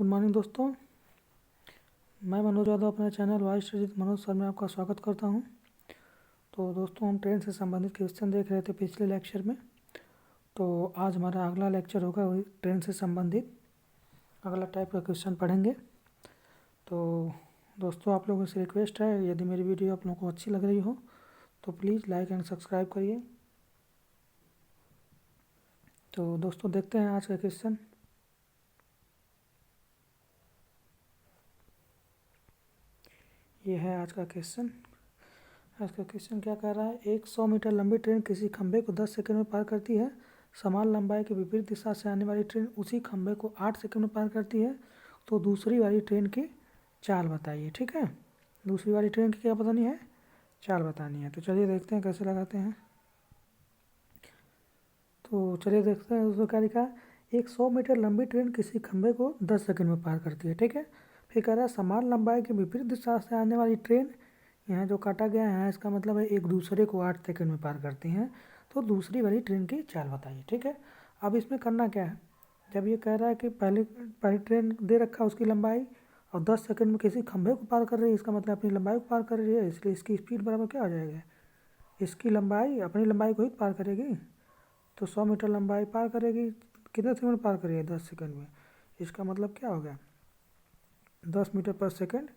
Good morning दोस्तों, मैं मनोज यादव अपने चैनल वाइस श्रीजित मनोज सर में आपका स्वागत करता हूं। तो दोस्तों, हम ट्रेन से संबंधित क्वेश्चन देख रहे थे पिछले लेक्चर में। तो आज हमारा अगला लेक्चर होगा वही ट्रेन से संबंधित अगला टाइप का क्वेश्चन पढ़ेंगे। तो दोस्तों, आप लोगों से रिक्वेस्ट है, यदि मेरी वीडियो आप लोगों को अच्छी लग रही हो तो प्लीज़ लाइक एंड सब्सक्राइब करिए। तो दोस्तों, देखते हैं आज का क्वेश्चन। ये है आज का क्वेश्चन। आज का क्वेश्चन क्या कह रहा है? एक 100 मीटर लंबी ट्रेन किसी खंभे को 10 सेकंड में पार करती है। समान लंबाई की विपरीत दिशा से आने वाली ट्रेन उसी खंभे को 8 सेकंड में पार करती है। तो दूसरी वाली ट्रेन की चाल बताइए। ठीक है, दूसरी वाली ट्रेन की क्या बतानी है? चाल बतानी है। तो चलिए देखते हैं कैसे लगाते हैं। तो चलिए देखते हैं उसको क्या लिखा है। एक 100 मीटर लंबी ट्रेन किसी खंभे को 10 सेकंड में पार करती है। ठीक है, फिर कह रहा है समान लंबाई की विपरीत दिशा से आने वाली ट्रेन, यहाँ जो काटा गया है इसका मतलब है एक दूसरे को 8 सेकंड में पार करती हैं। तो दूसरी वाली ट्रेन की चाल बताइए। ठीक है, अब इसमें करना क्या है? जब ये कह रहा है कि पहली ट्रेन दे रखा है उसकी लंबाई और 10 सेकंड में किसी खंभे को पार कर रही है, इसका मतलब अपनी लंबाई को पार कर रही है, इसलिए इसकी स्पीड बराबर क्या हो जाएगा? इसकी लंबाई अपनी लंबाई को ही पार करेगी। तो 100 मीटर लंबाई पार करेगी, कितने सेकंड में पार करेगी? 10 सेकंड में। इसका मतलब क्या हो गया? 10 मीटर पर सेकंड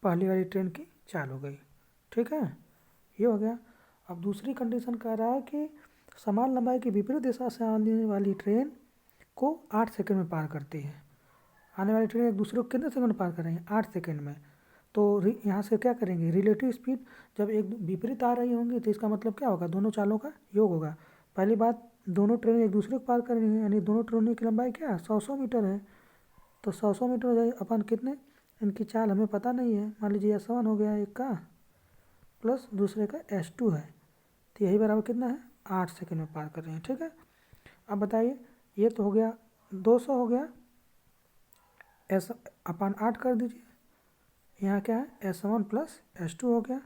पहली वाली ट्रेन की चाल हो गई। ठीक है, ये हो गया। अब दूसरी कंडीशन कह रहा है कि समान लंबाई की विपरीत दिशा से आने वाली ट्रेन को 8 सेकंड में पार करती है। आने वाली ट्रेन एक दूसरे को कितने सेकंड में पार करेंगे? 8 सेकंड में। तो यहाँ से क्या करेंगे? रिलेटिव स्पीड जब एक विपरीत आ रही होंगी तो इसका मतलब क्या होगा? दोनों चालों का योग होगा। पहली बात, दोनों ट्रेन एक दूसरे को पार कर रही हैं, यानी दोनों ट्रेनों की लंबाई क्या है? 100 मीटर है। तो 100 मीटर हो जाए अपन कितने, इनकी चाल हमें पता नहीं है। मान लीजिए S1 हो गया एक का, प्लस दूसरे का S2 है, तो यही बराबर कितना है? 8 सेकंड में पार कर रहे हैं। ठीक है, अब बताइए, ये तो हो गया 200 हो गया, S अपन 8 कर दीजिए। यहाँ क्या है? S1 प्लस S2 हो गया,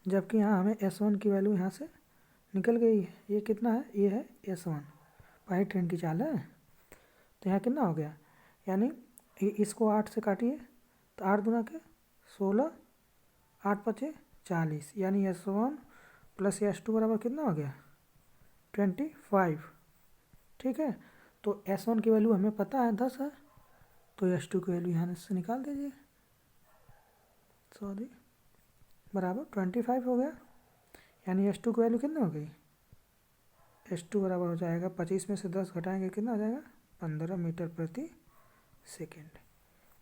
जबकि यहाँ हमें S1 की वैल्यू यहाँ से निकल गई है। ये कितना है? ये है S1, पहली ट्रेन की चाल है। तो यहाँ कितना हो गया? यानी इसको 8 से काटिए तो 8 दूना के 16, 8 पचे 40, यानी S1 प्लस S2 बराबर कितना हो गया? 25। ठीक है, तो S1 की वैल्यू हमें पता है 10 है, तो S2 की वैल्यू यहाँ से निकाल दीजिए, सॉरी, बराबर 25 हो गया। यानी S2 की वैल्यू कितनी हो गई? S2 बराबर हो जाएगा 25 में से 10 घटाएंगे कितना हो जाएगा? 15 मीटर प्रति सेकेंड।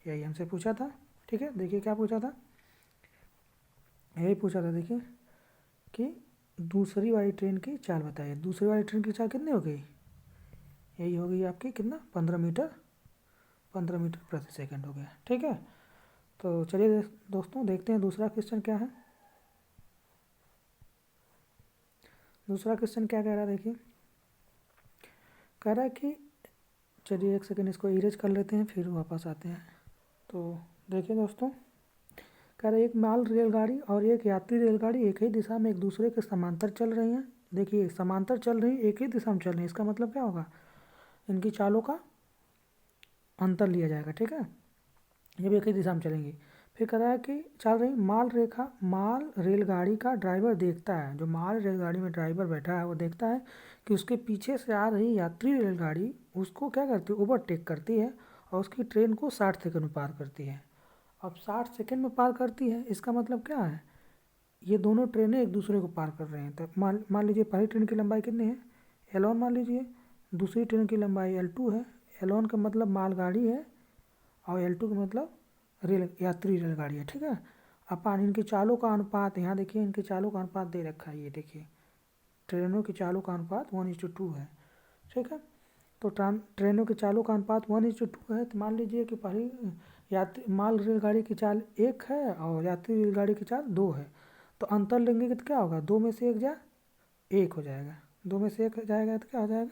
यही हमसे पूछा था। ठीक है, देखिए क्या पूछा था, यही पूछा था। देखिए कि दूसरी वाली ट्रेन की चाल बताइए। दूसरी वाली ट्रेन की चाल कितनी हो गई? यही हो गई आपकी कितना? 15 मीटर प्रति सेकंड हो गया। ठीक है, तो चलिए दोस्तों देखते हैं दूसरा क्वेश्चन क्या है। दूसरा क्वेश्चन क्या कह रहा है? देखिए, कह रहा है कि, चलिए एक सेकंड इसको इरेज कर लेते हैं फिर वापस आते हैं। तो देखिए दोस्तों, कह रहे एक माल रेलगाड़ी और एक यात्री रेलगाड़ी एक ही दिशा में एक दूसरे के समांतर चल रही हैं। देखिए, समांतर चल रही, एक ही दिशा में चल रही है, इसका मतलब क्या होगा? इनकी चालों का अंतर लिया जाएगा। ठीक है, ये भी एक ही दिशा में चलेंगी। फिर कह रहा है कि चल रही माल रेलगाड़ी का ड्राइवर देखता है, जो माल रेलगाड़ी में ड्राइवर बैठा है वो देखता है कि उसके पीछे से आ रही यात्री रेलगाड़ी उसको क्या करती है? ओवरटेक करती है और उसकी ट्रेन को 60 सेकंड में पार करती है। अब 60 सेकंड में पार करती है, इसका मतलब क्या है? ये दोनों ट्रेनें एक दूसरे को पार कर रहे हैं। तो मान लीजिए पहली ट्रेन की लंबाई कितनी है? L1 मान लीजिए, दूसरी ट्रेन की लंबाई L2 है। L1 का मतलब मालगाड़ी है और L2 का मतलब यात्री रेलगाड़ी है। ठीक है, अपन इनकी चालों का अनुपात, यहाँ देखिए इनकी चालों का अनुपात दे रखा है, ये देखिए ट्रेनों की चालों का अनुपात 1:2 है। ठीक है, तो ट्रेनों की चालों का अनुपात 1:2 है। तो मान लीजिए कि पहली यात्री माल रेलगाड़ी की चाल 1 है और यात्री रेलगाड़ी की चाल 2 है। तो अंतर लेंगे तो क्या होगा? 2 में से 1 जा 1 हो जाएगा, 2 में से 1 जाएगा तो क्या हो जाएगा?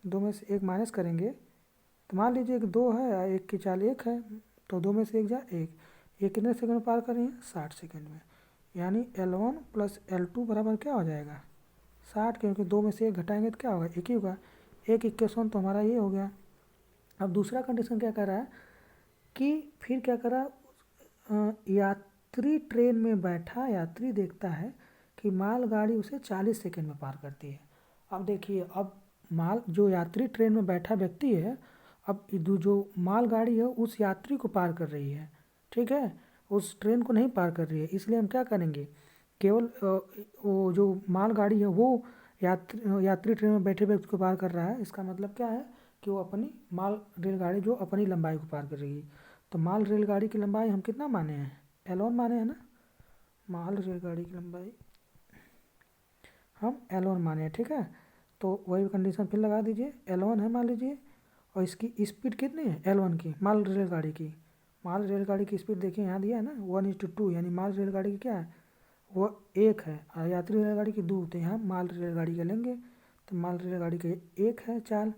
2 में से 1 माइनस करेंगे तो मान लीजिए कि 2 है और 1 की चाल 1 है, तो 2 में से 1 जा 1। ये कितने सेकंड में पार कर रही है? 60 सेकंड में। यानी L1 प्लस L2 बराबर क्या हो जाएगा? 60, क्योंकि 2 में से 1 घटाएंगे तो क्या होगा? 1 ही होगा। 1 इक्वेशन तो हमारा ये हो गया। अब दूसरा कंडीशन क्या कह रहा है? कि फिर क्या करा, यात्री ट्रेन में बैठा यात्री देखता है कि मालगाड़ी उसे 40 सेकंड में पार करती है। अब देखिए, अब जो यात्री ट्रेन में बैठा व्यक्ति है, अब जो मालगाड़ी है उस यात्री को पार कर रही है, ठीक है, उस ट्रेन को नहीं पार कर रही है। इसलिए हम क्या करेंगे, केवल वो जो मालगाड़ी है वो यात्री ट्रेन में बैठे व्यक्ति को पार कर रहा है। इसका मतलब क्या है कि वो अपनी माल रेलगाड़ी जो अपनी लंबाई को पार करेगी। तो माल रेलगाड़ी की लंबाई हम कितना माने हैं, L1 माने हैं ना, माल रेलगाड़ी की लंबाई हम L1 माने हैं, ठीक है। तो वही कंडीशन फिर लगा दीजिए, L1 है मान लीजिए, और इसकी स्पीड कितनी है L1 की, माल रेलगाड़ी की स्पीड देखिए यहाँ दिया है ना 1:2, यानी माल रेलगाड़ी की क्या है वो 1 है और यात्री रेलगाड़ी की 2, तो यहाँ माल रेलगाड़ी का लेंगे। तो माल रेलगाड़ी का 1 है चाल,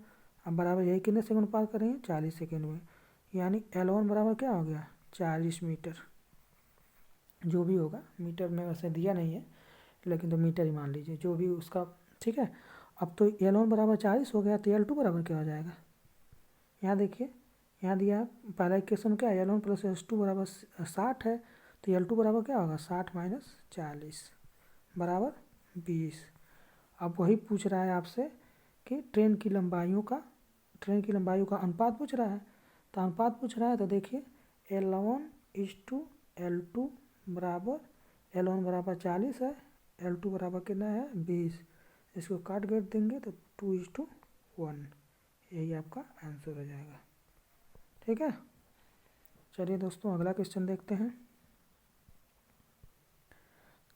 अब बराबर यही कितने सेकंड पार करेंगे 40 सेकंड में, यानी L1 बराबर क्या हो गया 40 मीटर, जो भी होगा, मीटर में वैसे दिया नहीं है लेकिन तो मीटर ही मान लीजिए जो भी उसका, ठीक है। अब तो L1 बराबर 40 हो गया, तो L2 बराबर क्या हो जाएगा, यहाँ देखिए, यहाँ दिया पहला इक्वेशन क्या है, L1 + L2 बराबर 60 है, तो L2 बराबर क्या होगा 60 - 40 बराबर 20। अब वही पूछ रहा है आपसे कि ट्रेन की लंबाइयों का अनुपात पूछ रहा है। तो अनुपात पूछ रहा है तो देखिए L1:L2 बराबर, L1 बराबर 40 है, L2 बराबर कितना है 20, इसको काट कर देंगे तो 2:1, यही आपका आंसर हो जाएगा, ठीक है। चलिए दोस्तों अगला क्वेश्चन देखते हैं।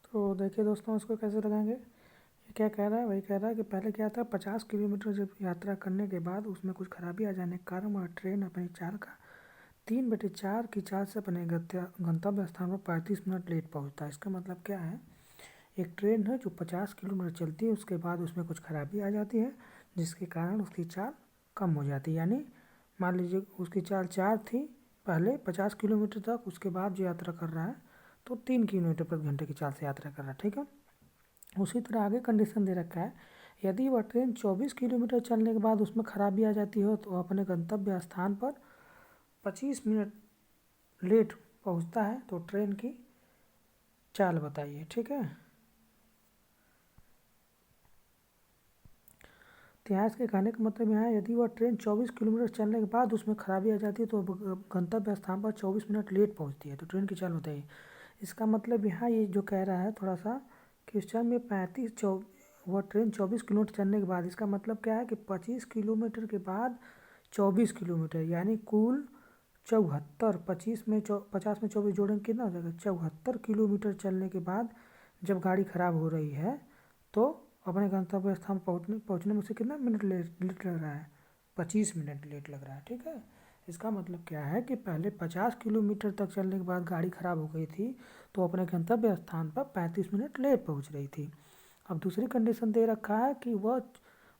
तो देखिए दोस्तों इसको कैसे लगाएंगे, ये क्या कह रहा है, वही कह रहा है कि पहले क्या था 50 किलोमीटर जब यात्रा करने के बाद उसमें कुछ खराबी आ जाने के कारण वह ट्रेन अपनी चाल का 3/4 की चाल से अपने गंतव्य स्थान पर 35 मिनट लेट पहुंचता है। इसका मतलब क्या है, एक ट्रेन है जो 50 किलोमीटर चलती है, उसके बाद उसमें कुछ खराबी आ जाती है जिसके कारण उसकी चाल कम हो जाती है। यानी मान लीजिए उसकी चाल 4 थी पहले 50 किलोमीटर तक, उसके बाद जो यात्रा कर रहा है तो 3 किलोमीटर प्रति घंटे की चाल से यात्रा कर रहा है, ठीक है। उसी तरह आगे कंडीशन दे रखा है, यदि वह ट्रेन 24 किलोमीटर चलने के बाद उसमें खराबी आ जाती हो तो अपने गंतव्य स्थान पर 25 मिनट लेट पहुंचता है, तो ट्रेन की चाल बताइए, ठीक है। इतिहास के कहने का मतलब यहाँ है, यदि वह ट्रेन 24 किलोमीटर चलने के बाद उसमें खराबी आ जाती है तो गंतव्य स्थान पर 24 मिनट लेट पहुंचती है, तो ट्रेन की चाल बताइए। इसका मतलब यहाँ ये जो कह रहा है थोड़ा सा क्वेश्चन में वह ट्रेन 24 किलोमीटर चलने के बाद, इसका मतलब क्या है कि 25 किलोमीटर के बाद 24 किलोमीटर, यानी कुल 74, 50 में 24 जोड़ेंगे कितना हो जाएगा 74 किलोमीटर चलने के बाद जब गाड़ी खराब हो रही है तो अपने गंतव्य स्थान पहुंचने में उसे कितना मिनट लेट लग रहा है 25 मिनट लेट लग रहा है, ठीक है। इसका मतलब क्या है कि पहले 50 किलोमीटर तक चलने के बाद गाड़ी खराब हो गई थी तो अपने गंतव्य स्थान पर 35 मिनट लेट पहुंच रही थी। अब दूसरी कंडीशन दे रखा है कि वह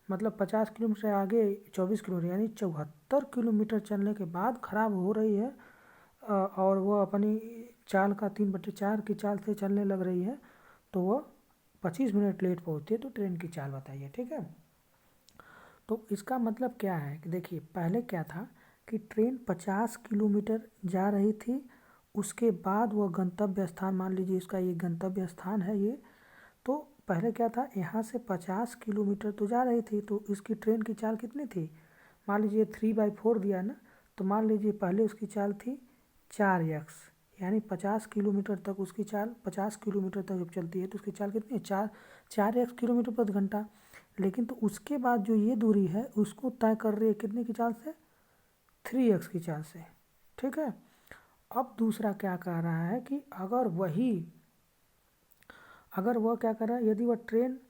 मतलब 50 किलोमीटर आगे 24 किलोमीटर यानी 74 किलोमीटर चलने के बाद खराब हो रही है और वह अपनी चाल का 3/4 की चाल से चलने लग रही है, तो वह 25 मिनट लेट पहुंचती है, तो ट्रेन की चाल बताइए, ठीक है। तो इसका मतलब क्या है कि देखिए पहले क्या था कि ट्रेन 50 किलोमीटर जा रही थी, उसके बाद वह गंतव्य स्थान, मान लीजिए इसका ये गंतव्य स्थान है ये, तो पहले क्या था यहाँ से 50 किलोमीटर तो जा रही थी, तो इसकी ट्रेन की चाल कितनी थी, मान लीजिए 3/4 दिया ना, तो मान लीजिए पहले उसकी चाल थी 4x, यानी 50 किलोमीटर तक उसकी चाल, 50 किलोमीटर तक जब चलती है तो उसकी चाल कितनी है 4x किलोमीटर प्रति घंटा। लेकिन तो उसके बाद जो ये दूरी है उसको तय कर रही है कितने की चाल से 3x की चाल से, ठीक है। अब दूसरा क्या कह रहा है कि अगर वह क्या कर रहा है, यदि वह ट्रेन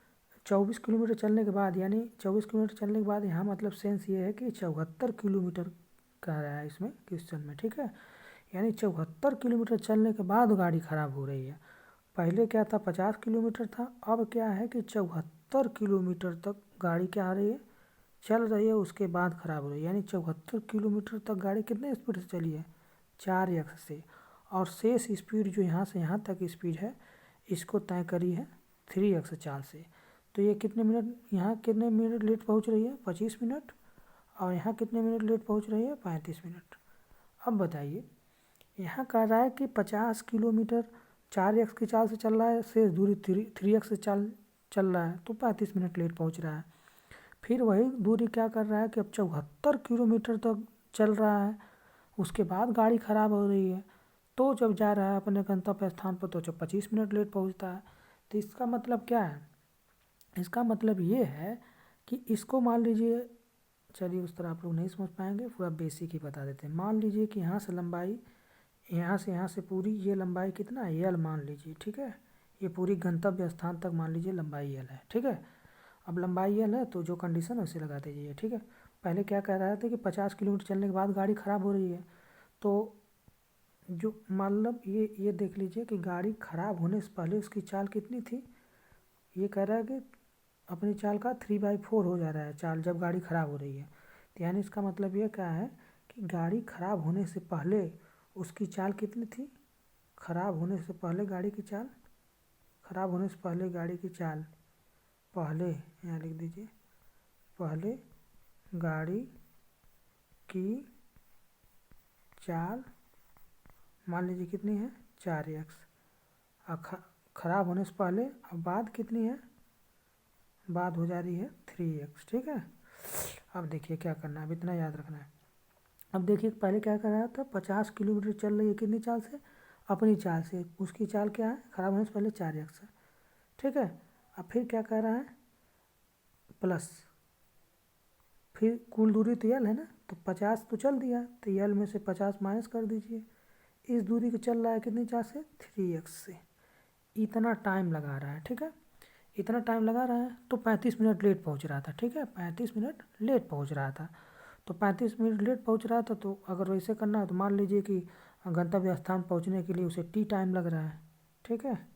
24 किलोमीटर चलने के बाद, यानी 24 किलोमीटर चलने के बाद यहाँ मतलब सेंस ये है कि 74 किलोमीटर कह रहा है इसमें क्वेश्चन में, ठीक है। यानी 74 किलोमीटर चलने के बाद गाड़ी खराब हो रही है, पहले क्या था 50 किलोमीटर था, अब क्या है कि 74 किलोमीटर तक गाड़ी क्या आ रही है चल रही है, उसके बाद खराब हो रही है, यानी 74 किलोमीटर तक गाड़ी कितने स्पीड से चली है 4x से, और शेष स्पीड जो यहाँ से यहाँ तक स्पीड है इसको तय करी है 3x चाल से। तो ये कितने मिनट, यहाँ कितने मिनट लेट पहुँच रही है 25 मिनट, और यहाँ कितने मिनट लेट पहुँच रही है 35 मिनट। अब बताइए, यहाँ कह रहा है कि 50 किलोमीटर 4x की चाल से चल रहा है, शेष दूरी 3x से चल रहा है, तो 35 मिनट लेट पहुँच रहा है। फिर वही दूरी क्या कर रहा है कि अब 74 किलोमीटर तक चल रहा है, उसके बाद गाड़ी ख़राब हो रही है, तो जब जा रहा है अपने गंतव्य स्थान पर तो जब 25 मिनट लेट पहुँचता है। तो इसका मतलब क्या है? इसका मतलब ये है कि इसको मान लीजिए, चलिए उस तरह आप लोग नहीं समझ पाएंगे, पूरा बेसिक ही बता देते हैं। मान लीजिए कि यहाँ से लंबाई, यहाँ से पूरी ये लंबाई कितना है, यल मान लीजिए, ठीक है। ये पूरी गंतव्य स्थान तक मान लीजिए लंबाई यल है, ठीक है। अब लंबाई यल है तो जो कंडीशन है उसे लगा दीजिए, ठीक है। पहले क्या कह रहा था कि 50 किलोमीटर चलने के बाद गाड़ी ख़राब हो रही है, तो जो मतलब ये देख लीजिए कि गाड़ी ख़राब होने से पहले उसकी चाल कितनी थी। ये कह रहा है कि अपनी चाल का 3/4 हो जा रहा है चाल जब गाड़ी ख़राब हो रही है। तो यानी इसका मतलब ये क्या है कि गाड़ी ख़राब होने से पहले उसकी चाल कितनी थी। ख़राब होने से पहले गाड़ी की चाल, ख़राब होने से पहले गाड़ी की चाल, पहले यहाँ लिख दीजिए, पहले गाड़ी की चाल मान लीजिए कितनी है 4x, ख़राब होने से पहले, अब बाद कितनी है, बाद हो जा रही है 3x, ठीक है। अब देखिए क्या करना है, अब इतना याद रखना है। अब देखिए पहले क्या कर रहा था, 50 किलोमीटर चल रही है कितनी चाल से, अपनी चाल से, उसकी चाल क्या है, ख़राब होने से पहले 4x है, ठीक है। अब फिर क्या कह रहा है, प्लस, फिर कुल दूरी तो यल है ना, तो 50 तो चल दिया, तो यल में से 50 माइनस कर दीजिए। इस दूरी को चल रहा है कितनी चाल से, 3x से। इतना टाइम लगा रहा है, ठीक है। इतना टाइम लगा रहा है तो 35 मिनट लेट पहुंच रहा था, ठीक है। 35 मिनट लेट पहुंच रहा था, तो 35 मिनट लेट पहुंच रहा था, तो अगर वैसे करना है तो मान लीजिए कि गंतव्य स्थान पहुंचने के लिए उसे टी टाइम लग रहा है, ठीक है।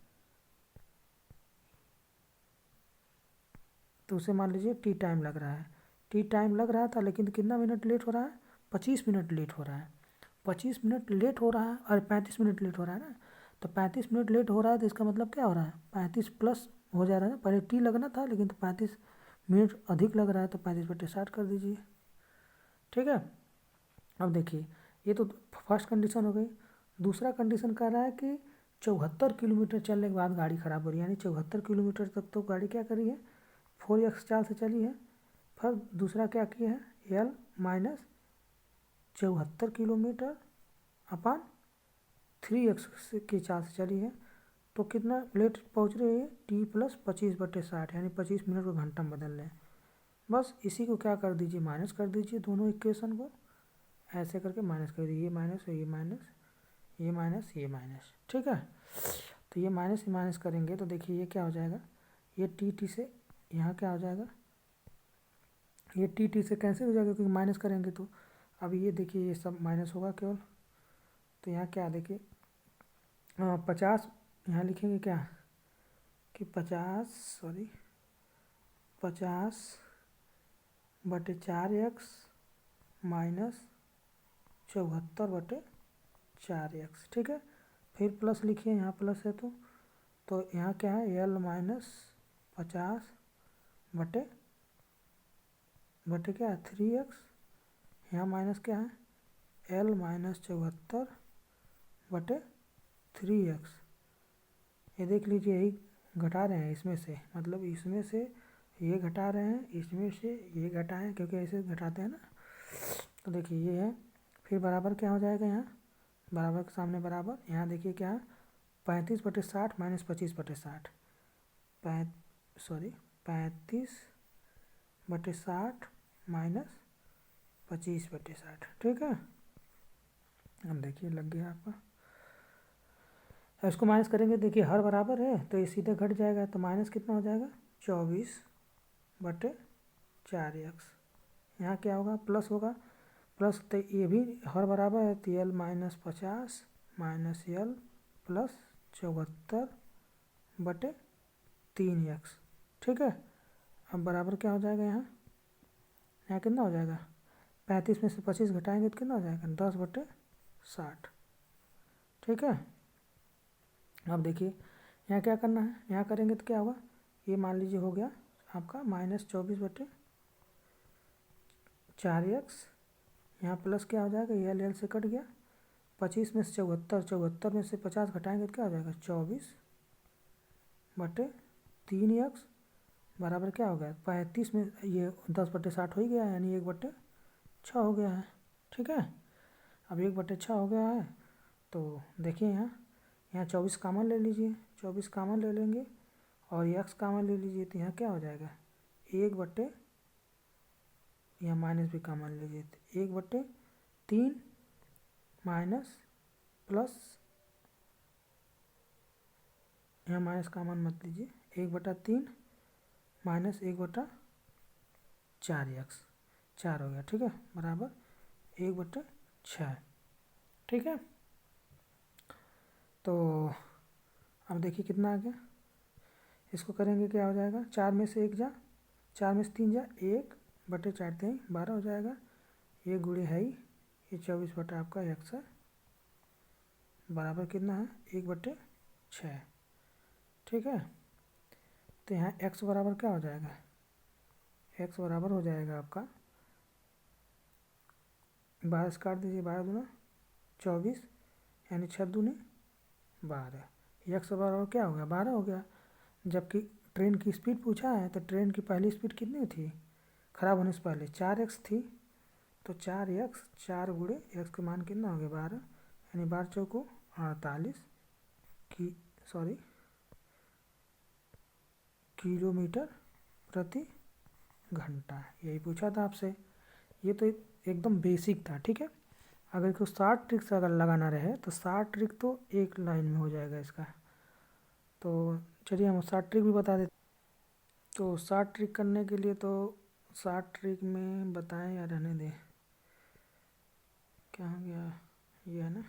तो उसे मान लीजिए टी टाइम लग रहा है, टी टाइम लग रहा था, लेकिन कितना मिनट लेट हो रहा है, 25 मिनट लेट हो रहा है। 25 मिनट लेट हो रहा है और 35 मिनट लेट हो रहा है ना, तो 35 मिनट लेट हो रहा है तो इसका मतलब क्या हो रहा है, 35 प्लस हो जा रहा है ना, पहले टी लगना था लेकिन तो 35 मिनट अधिक लग रहा है, तो 35/60 कर दीजिए, ठीक है। अब देखिए ये तो फर्स्ट कंडीशन हो गई। दूसरा कंडीशन कह रहा है कि 74 किलोमीटर चलने के बाद गाड़ी ख़राब हो रही है, यानी 74 किलोमीटर तक तो गाड़ी क्या करी है, 4x चाल से चली है। फिर दूसरा क्या किया है, यल माइनस 74 किलोमीटर अपान 3x की चाल से चली है, तो कितना लेट पहुंच रही है, टी प्लस 25/60, यानी 25 मिनट को घंटा में बदल लें। बस इसी को क्या कर दीजिए, माइनस कर दीजिए, दोनों इक्वेशन को ऐसे करके माइनस कर दीजिए, ये माइनस ये माइनस, ये माइनस ये माइनस, ठीक है। तो ये माइनस करेंगे तो देखिए ये क्या हो जाएगा, ये टी से यहाँ क्या हो जाएगा, ये टी से कैंसिल हो जाएगा क्योंकि माइनस करेंगे तो। अब ये देखिए ये सब माइनस होगा केवल, तो यहाँ क्या देखिए 50, यहाँ लिखेंगे क्या कि 50/4x माइनस 74/4x, ठीक है। फिर प्लस लिखिए, यहाँ प्लस है तो यहाँ क्या है, यल माइनस 50/बटे क्या है 3x, यहाँ माइनस क्या है, एल माइनस 74/3x। ये देख लीजिए यही घटा रहे हैं इसमें से, मतलब इसमें से ये घटा रहे हैं, इसमें से ये घटाएं, क्योंकि ऐसे घटाते हैं ना। तो देखिए ये है, फिर बराबर क्या हो जाएगा, यहाँ बराबर के सामने बराबर, यहाँ देखिए क्या है 35/60 माइनस 25/60, 35/60 माइनस 25/60, ठीक है। अब देखिए लग गया आपका, इसको माइनस करेंगे, देखिए हर बराबर है तो ये सीधे घट जाएगा, तो माइनस कितना हो जाएगा 24/4x। यहाँ क्या होगा, प्लस होगा, प्लस तो ये भी हर बराबर है, तो यल माइनस 50 माइनस यल प्लस 74/3x, ठीक है। अब बराबर क्या हो जाएगा, यहाँ कितना हो जाएगा, 35 में से 25 घटाएंगे तो कितना हो जाएगा 10/60, ठीक है। अब देखिए यहाँ क्या करना है, यहाँ करेंगे तो क्या होगा, ये मान लीजिए हो गया आपका -24/4x यहाँ प्लस क्या हो जाएगा, ये एल से कट गया, 25 में से 74, 74 में से 50 घटाएंगे तो क्या हो जाएगा 24/3x बराबर क्या हो गया 35 में ये 10/60 हो ही गया, यानी 1/6 हो गया है। ठीक है, अब 1/6 हो गया है तो देखिए यहाँ 24 कामन ले लीजिए, 24 कामन ले लेंगे और x कामन ले लीजिए तो यहाँ क्या हो जाएगा 1/, यहाँ माइनस भी कामन ले लीजिए तो 1/3 माइनस प्लस, यहाँ माइनस कामन मत लीजिए, 1/3 माइनस 1/4x 4 हो गया। ठीक है, बराबर 1/6। ठीक है, तो अब देखिए कितना आ गया, इसको करेंगे क्या हो जाएगा, 4 में से 1 जा, 4 में से 3 जा, 1/4 12 हो जाएगा, ये गुणे है ही, ये 24 आपका x है, बराबर कितना है 1/6। ठीक है, तो यहाँ x बराबर क्या हो जाएगा, x बराबर हो जाएगा आपका 12 से काट दीजिए, 12 दूना 24 यानी 6 दूनी 12, x बराबर क्या हो गया 12 हो गया। जबकि ट्रेन की स्पीड पूछा है तो ट्रेन की पहली स्पीड कितनी थी ख़राब होने से पहले 4x थी, तो 4x 4 गुणे x का मान कितना हो गया 12, यानी 12 चौको 48 किलोमीटर प्रति घंटा, यही पूछा था आपसे। ये तो एकदम बेसिक था। ठीक है, अगर इसको 60 ट्रिक्स अगर लगाना रहे तो 60 ट्रिक तो एक लाइन में हो जाएगा इसका। तो चलिए हम 60 ट्रिक भी बता देते। तो 60 ट्रिक करने के लिए तो 60 ट्रिक में बताएं या रहने दें, क्या हो गया, ये है ना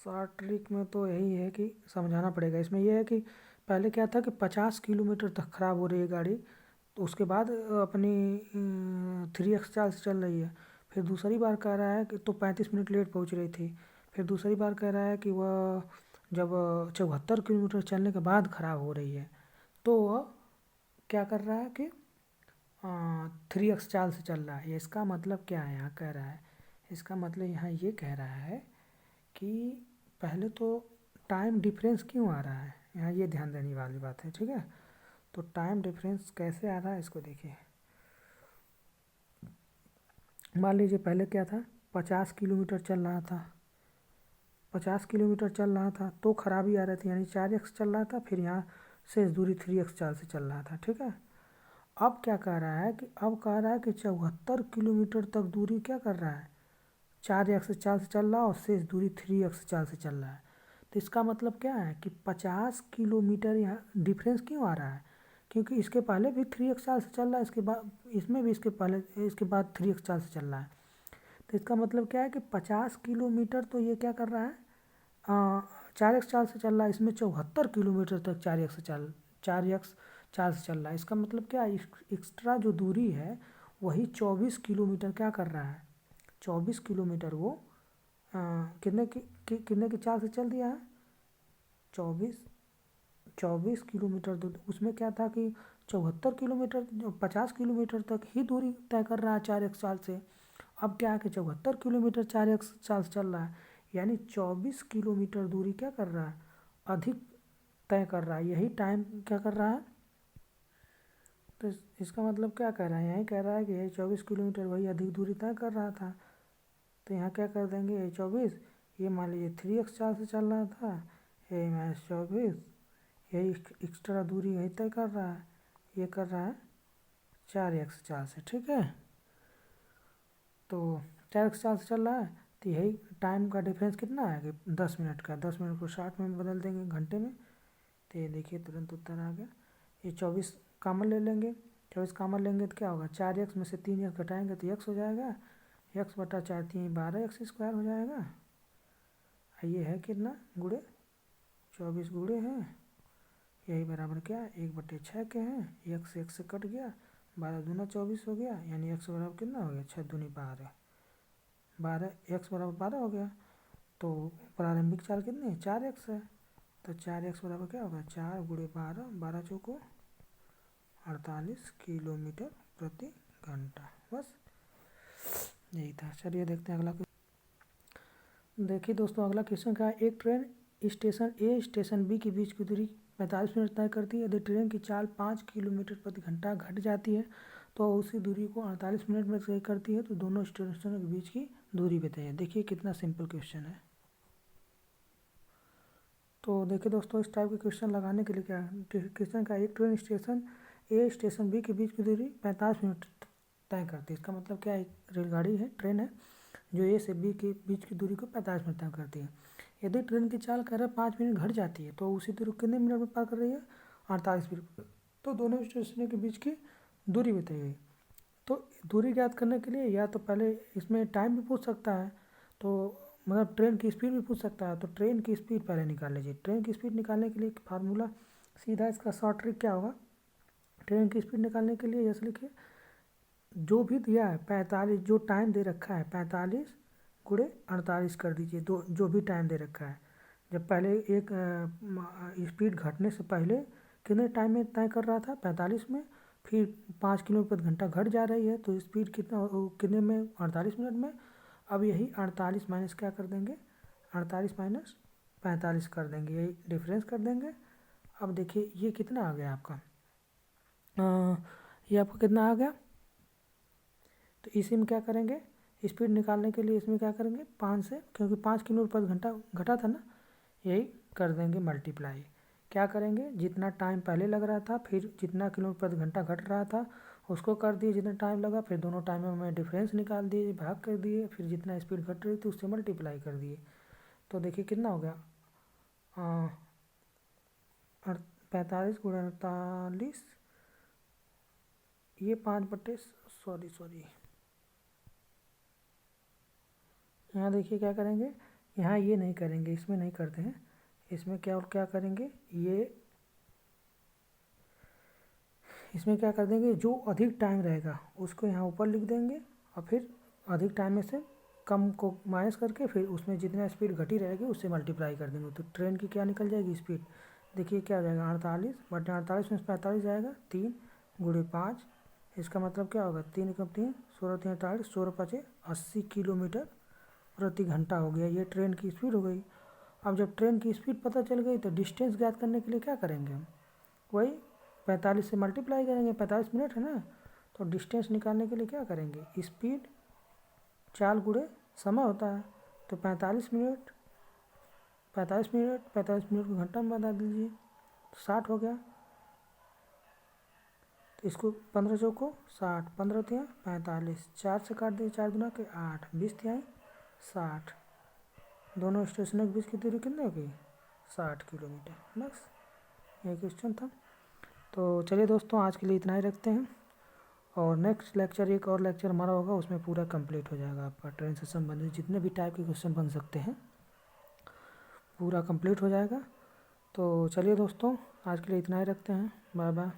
60 ट्रिक में तो यही है कि समझाना पड़ेगा। इसमें यह है कि पहले क्या था कि 50 किलोमीटर तक ख़राब हो रही है गाड़ी, तो उसके बाद अपनी 3x चाल से चल रही है, फिर दूसरी बार कह रहा है कि तो 35 मिनट लेट पहुंच रही थी, फिर दूसरी बार कह रहा है कि वह जब 74 किलोमीटर चलने के बाद ख़राब हो रही है, तो वह क्या कर रहा है कि 3x चाल से चल रहा है। इसका मतलब क्या है यहाँ कह रहा है, इसका मतलब यहाँ ये कह रहा है कि पहले तो टाइम डिफरेंस क्यों आ रहा है, यहाँ ये ध्यान देने वाली बात है। ठीक है, तो टाइम डिफरेंस कैसे आ रहा है इसको देखिए। मान लीजिए पहले क्या था 50 किलोमीटर चल रहा था, 50 किलोमीटर चल रहा था तो खराबी आ रही थी, यानी 4x चल रहा था, फिर यहाँ शेष दूरी 3x चाल से चल रहा था। ठीक है, अब क्या कह रहा है कि अब कह रहा है कि 74 किलोमीटर तक दूरी क्या कर रहा है 4x चाल से चल रहा है और शेष दूरी 3x चाल से चल रहा है। तो इसका मतलब क्या है कि 50 किलोमीटर यहाँ डिफरेंस क्यों आ रहा है, क्योंकि इसके पहले भी 3x चाल से चल रहा है, इसके बाद इसमें भी इसके बाद 3x चाल से चल रहा है। तो इसका मतलब क्या है कि 50 किलोमीटर तो ये क्या कर रहा है 4x चाल से चल रहा है, इसमें 74 किलोमीटर तक 4x चाल से चल रहा है। इसका मतलब क्या है एक्स्ट्रा जो दूरी है वही 24 किलोमीटर क्या कर रहा है, 24 किलोमीटर वो कितने की चाल से चल दिया है 24 किलोमीटर दूर। उसमें क्या था कि 74 किलोमीटर 50 किलोमीटर तक ही दूरी तय कर रहा है 4x चाल से, अब क्या है कि 74 किलोमीटर 4x चाल से चल रहा है, यानी 24 किलोमीटर दूरी क्या कर रहा है अधिक तय कर रहा है, यही टाइम क्या कर रहा है। तो इसका मतलब क्या कह रहा है, यही कह रहा है कि यही 24 किलोमीटर वही अधिक दूरी तय कर रहा था। तो यहाँ क्या कर देंगे यही 24, ये मान लीजिए 3x चाल से चल रहा था, यही -24, यही एक्स्ट्रा दूरी यही तय कर रहा है, ये कर रहा है 4x चाल से। ठीक है, तो 4x चाल से चल रहा है, तो यही टाइम का डिफरेंस कितना है कि 10 मिनट का, 10 मिनट को 60 में बदल देंगे घंटे में, तो ये देखिए तुरंत उत्तर आ गया। ये 24 कामन ले लेंगे, 24 कामन लेंगे तो क्या होगा 4x में से 3x घटाएंगे तो x हो जाएगा, x/4 3 12x² हो जाएगा। ये है कितना गुणे 24 गुणे है, यही बराबर क्या 1/6 के हैं, x से कट गया, 12 दूना 24 हो गया, यानी x बराबर कितना हो गया 6 दूनी 12, 12 x बराबर 12 हो गया। तो प्रारंभिक चाल कितनी है 4x है, तो 4x बराबर क्या होगा 4 गुणे 12, 12 चौको 48 किलोमीटर प्रति घंटा। बस यही था। चलिए देखते हैं अगला। देखिए दोस्तों अगला क्वेश्चन क्या है, एक ट्रेन स्टेशन ए स्टेशन बी के बीच की दूरी 45 मिनट तय करती है। यदि ट्रेन की चाल 5 किलोमीटर प्रति घंटा घट जाती है तो उसी दूरी को 48 मिनट में तय करती है, तो दोनों स्टेशनों के बीच की दूरी बताइए। देखिए कितना सिंपल क्वेश्चन है। तो देखिए दोस्तों इस टाइप के क्वेश्चन लगाने के लिए क्या है, क्वेश्चन का एक ट्रेन स्टेशन ए स्टेशन बी के बीच की दूरी 45 मिनट तय करती है। इसका मतलब क्या है, एक रेलगाड़ी है, ट्रेन है जो ए से बी के बीच की दूरी को 45 मिनट तय करती है। यदि ट्रेन की चाल कह रहा है 5 मिनट घट जाती है तो उसी दूरी कितने मिनट में पार कर रही है, 48 मिनट। तो दोनों स्टेशनों के बीच की दूरी बताई गई। तो दूरी ज्ञात करने के लिए या तो पहले इसमें टाइम भी पूछ सकता है, तो मतलब ट्रेन की स्पीड भी पूछ सकता है। तो ट्रेन की स्पीड पहले निकाल लीजिए। ट्रेन की स्पीड निकालने के लिए फार्मूला सीधा, इसका शॉर्ट ट्रिक क्या होगा, ट्रेन की स्पीड निकालने के लिए जैसे लिखिए, जो भी दिया है 45, जो टाइम दे रखा है 45 गुणे 48 कर दीजिए। दो जो भी टाइम दे रखा है, जब पहले एक स्पीड घटने से पहले कितने टाइम में तय कर रहा था 45 में, फिर 5 किलोमीटर प्रति घंटा घट जा रही है तो स्पीड कितने में, 48 मिनट में। अब यही 48 माइनस क्या कर देंगे, 48 माइनस 45 कर देंगे, यही डिफरेंस कर देंगे। अब देखिए ये कितना आ गया आपका, ये आपका कितना आ गया। तो इसी में क्या करेंगे, स्पीड निकालने के लिए इसमें क्या करेंगे 5 से, क्योंकि 5 किलोमीटर प्रति घंटा घटा था ना, यही कर देंगे मल्टीप्लाई। क्या करेंगे, जितना टाइम पहले लग रहा था फिर जितना किलोमीटर प्रति घंटा घट रहा था उसको कर दिए जितना टाइम लगा, फिर दोनों टाइमों में डिफरेंस निकाल दिए, भाग कर दिए, फिर जितना स्पीड घट रही थी उससे मल्टीप्लाई कर दिए। तो देखिए कितना हो गया, 45 गुणा 48, ये 5 बटे, सॉरी यहाँ देखिए क्या करेंगे, यहाँ ये नहीं करेंगे, इसमें नहीं करते हैं, इसमें क्या और क्या करेंगे, ये इसमें क्या कर देंगे, जो अधिक टाइम रहेगा उसको यहाँ ऊपर लिख देंगे और फिर अधिक टाइम में से कम को माइनस करके फिर उसमें जितना स्पीड घटी रहेगी उससे मल्टीप्लाई कर देंगे। तो ट्रेन की क्या निकल जाएगी स्पीड, देखिए क्या हो जाएगा, 48 में 45 जाएगा, 3 गुणे 5, इसका मतलब क्या होगा, 3 × 3 16 3 48, 16 5 80 किलोमीटर प्रति घंटा हो गया। ये ट्रेन की स्पीड हो गई। अब जब ट्रेन की स्पीड पता चल गई तो डिस्टेंस ज्ञात करने के लिए क्या करेंगे हम, वही 45 से मल्टीप्लाई करेंगे, 45 मिनट है ना। तो डिस्टेंस निकालने के लिए क्या करेंगे, स्पीड चाल गुणे समय होता है। तो 45 मिनट को घंटा में बता दीजिए, तो 60 हो गया। तो इसको 15 चौको 60, 15 तिया 45, 4 से काट दिए, 4 दूना के 8, 20 तिहाई 60। दोनों स्टेशनों के बीच की दूरी कितनी हो गई, 60 किलोमीटर। बस यही क्वेश्चन था। तो चलिए दोस्तों आज के लिए इतना ही रखते हैं, और नेक्स्ट लेक्चर, एक और लेक्चर हमारा होगा, उसमें पूरा कंप्लीट हो जाएगा आपका ट्रेन से संबंधित जितने भी टाइप के क्वेश्चन बन सकते हैं पूरा कंप्लीट हो जाएगा। तो चलिए दोस्तों आज के लिए इतना ही रखते हैं, बाय बाय।